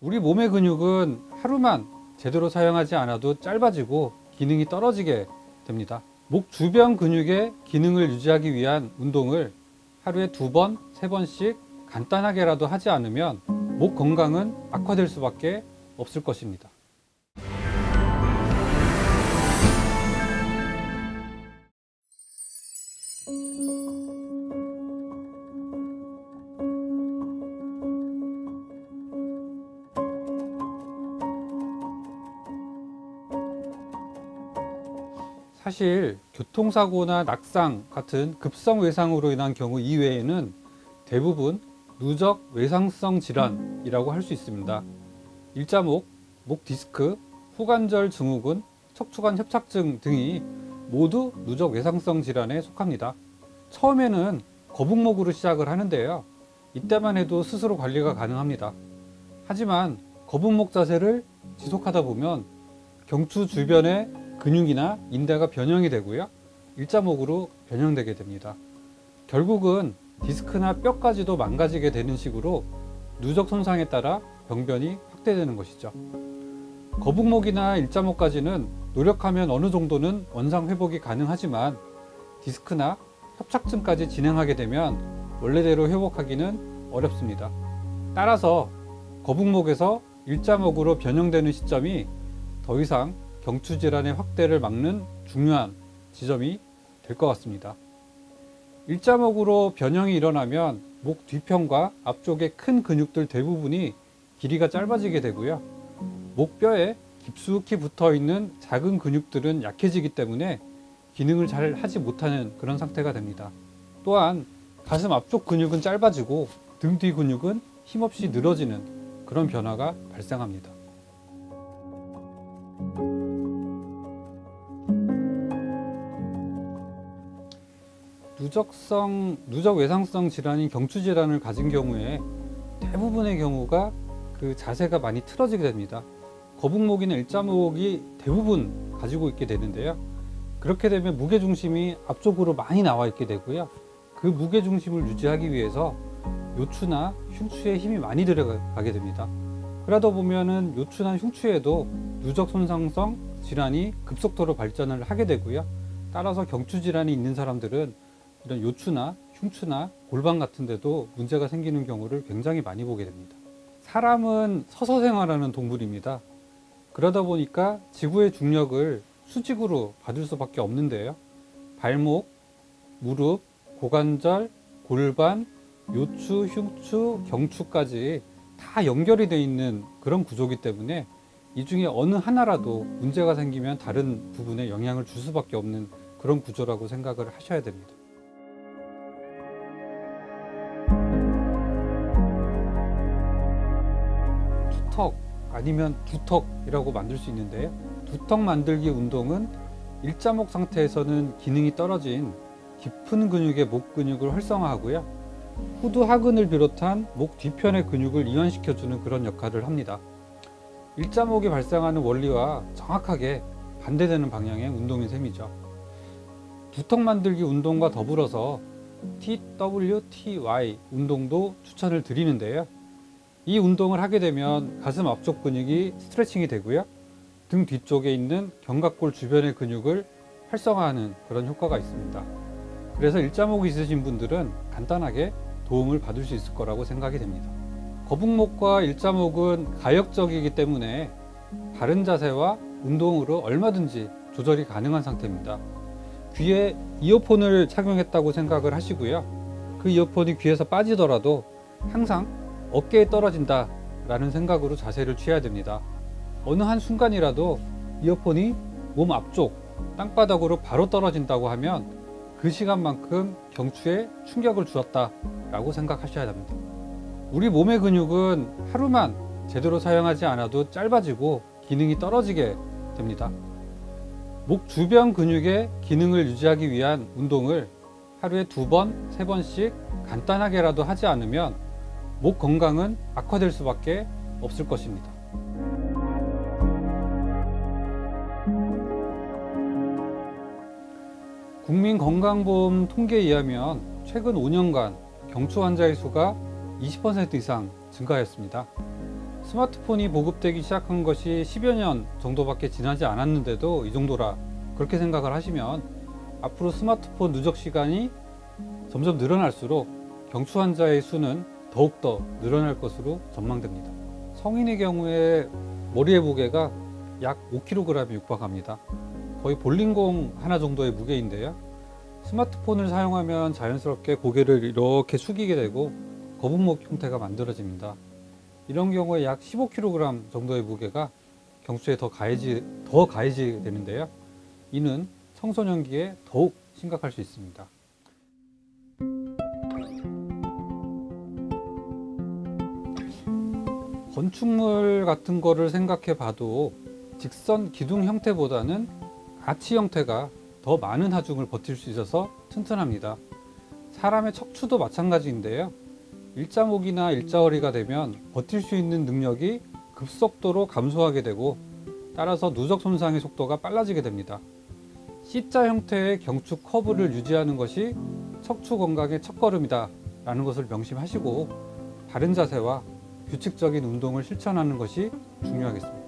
우리 몸의 근육은 하루만 제대로 사용하지 않아도 짧아지고 기능이 떨어지게 됩니다. 목 주변 근육의 기능을 유지하기 위한 운동을 하루에 2번, 3번씩 간단하게라도 하지 않으면 목 건강은 악화될 수밖에 없을 것입니다. 사실 교통사고나 낙상 같은 급성 외상으로 인한 경우 이외에는 대부분 누적 외상성 질환이라고 할 수 있습니다. 일자목, 목 디스크, 후관절 증후군, 척추관 협착증 등이 모두 누적 외상성 질환에 속합니다. 처음에는 거북목으로 시작을 하는데요. 이때만 해도 스스로 관리가 가능합니다. 하지만 거북목 자세를 지속하다 보면 경추 주변의 근육이나 인대가 변형이 되고요. 일자목으로 변형되게 됩니다. 결국은 디스크나 뼈까지도 망가지게 되는 식으로 누적 손상에 따라 병변이 확대되는 것이죠. 거북목이나 일자목까지는 노력하면 어느 정도는 원상 회복이 가능하지만 디스크나 협착증까지 진행하게 되면 원래대로 회복하기는 어렵습니다. 따라서 거북목에서 일자목으로 변형되는 시점이 더 이상 경추 질환의 확대를 막는 중요한 지점이 될 것 같습니다. 일자목으로 변형이 일어나면 목 뒤편과 앞쪽의 큰 근육들 대부분이 길이가 짧아지게 되고요. 목뼈에 깊숙이 붙어 있는 작은 근육들은 약해지기 때문에 기능을 잘 하지 못하는 그런 상태가 됩니다. 또한 가슴 앞쪽 근육은 짧아지고 등 뒤 근육은 힘없이 늘어지는 그런 변화가 발생합니다. 누적 외상성 질환인 경추 질환을 가진 경우에 대부분의 경우가 그 자세가 많이 틀어지게 됩니다. 거북목이나 일자목이 대부분 가지고 있게 되는데요. 그렇게 되면 무게중심이 앞쪽으로 많이 나와 있게 되고요. 그 무게중심을 유지하기 위해서 요추나 흉추에 힘이 많이 들어가게 됩니다. 그러다 보면은 요추나 흉추에도 누적 손상성 질환이 급속도로 발전을 하게 되고요. 따라서 경추 질환이 있는 사람들은 이런 요추나 흉추나 골반 같은 데도 문제가 생기는 경우를 굉장히 많이 보게 됩니다. 사람은 서서 생활하는 동물입니다. 그러다 보니까 지구의 중력을 수직으로 받을 수밖에 없는데요. 발목, 무릎, 고관절, 골반, 요추, 흉추, 경추까지 다 연결이 되어 있는 그런 구조이기 때문에 이 중에 어느 하나라도 문제가 생기면 다른 부분에 영향을 줄 수밖에 없는 그런 구조라고 생각을 하셔야 됩니다. 투턱 아니면 두턱이라고 만들 수 있는데요. 두턱 만들기 운동은 일자목 상태에서는 기능이 떨어진 깊은 근육의 목 근육을 활성화하고요. 후두 하근을 비롯한 목 뒤편의 근육을 이완시켜주는 그런 역할을 합니다. 일자목이 발생하는 원리와 정확하게 반대되는 방향의 운동인 셈이죠. 두턱 만들기 운동과 더불어서 TWTY 운동도 추천을 드리는데요. 이 운동을 하게 되면 가슴 앞쪽 근육이 스트레칭이 되고요. 등 뒤쪽에 있는 견갑골 주변의 근육을 활성화하는 그런 효과가 있습니다. 그래서 일자목이 있으신 분들은 간단하게 도움을 받을 수 있을 거라고 생각이 됩니다. 거북목과 일자목은 가역적이기 때문에 바른 자세와 운동으로 얼마든지 조절이 가능한 상태입니다. 귀에 이어폰을 착용했다고 생각을 하시고요. 그 이어폰이 귀에서 빠지더라도 항상 어깨에 떨어진다 라는 생각으로 자세를 취해야 됩니다. 어느 한순간이라도 이어폰이 몸 앞쪽 땅바닥으로 바로 떨어진다고 하면 그 시간만큼 경추에 충격을 주었다 라고 생각하셔야 합니다. 우리 몸의 근육은 하루만 제대로 사용하지 않아도 짧아지고 기능이 떨어지게 됩니다. 목 주변 근육의 기능을 유지하기 위한 운동을 하루에 2번, 3번씩 간단하게라도 하지 않으면 목 건강은 악화될 수밖에 없을 것입니다. 국민건강보험 통계에 의하면 최근 5년간 경추 환자의 수가 20% 이상 증가했습니다. 스마트폰이 보급되기 시작한 것이 10여 년 정도밖에 지나지 않았는데도 이 정도라 그렇게 생각을 하시면 앞으로 스마트폰 누적 시간이 점점 늘어날수록 경추 환자의 수는 더욱더 늘어날 것으로 전망됩니다. 성인의 경우에 머리의 무게가 약 5kg에 육박합니다. 거의 볼링공 하나 정도의 무게인데요. 스마트폰을 사용하면 자연스럽게 고개를 이렇게 숙이게 되고 거북목 형태가 만들어집니다. 이런 경우에 약 15kg 정도의 무게가 경추에 더 가해지게 되는데요. 이는 청소년기에 더욱 심각할 수 있습니다. 건축물 같은 거를 생각해 봐도 직선 기둥 형태보다는 아치 형태가 더 많은 하중을 버틸 수 있어서 튼튼합니다. 사람의 척추도 마찬가지인데요. 일자목이나 일자허리가 되면 버틸 수 있는 능력이 급속도로 감소하게 되고 따라서 누적 손상의 속도가 빨라지게 됩니다. C자 형태의 경추 커브를 유지하는 것이 척추 건강의 첫걸음이다 라는 것을 명심하시고 바른 자세와 규칙적인 운동을 실천하는 것이 중요하겠습니다.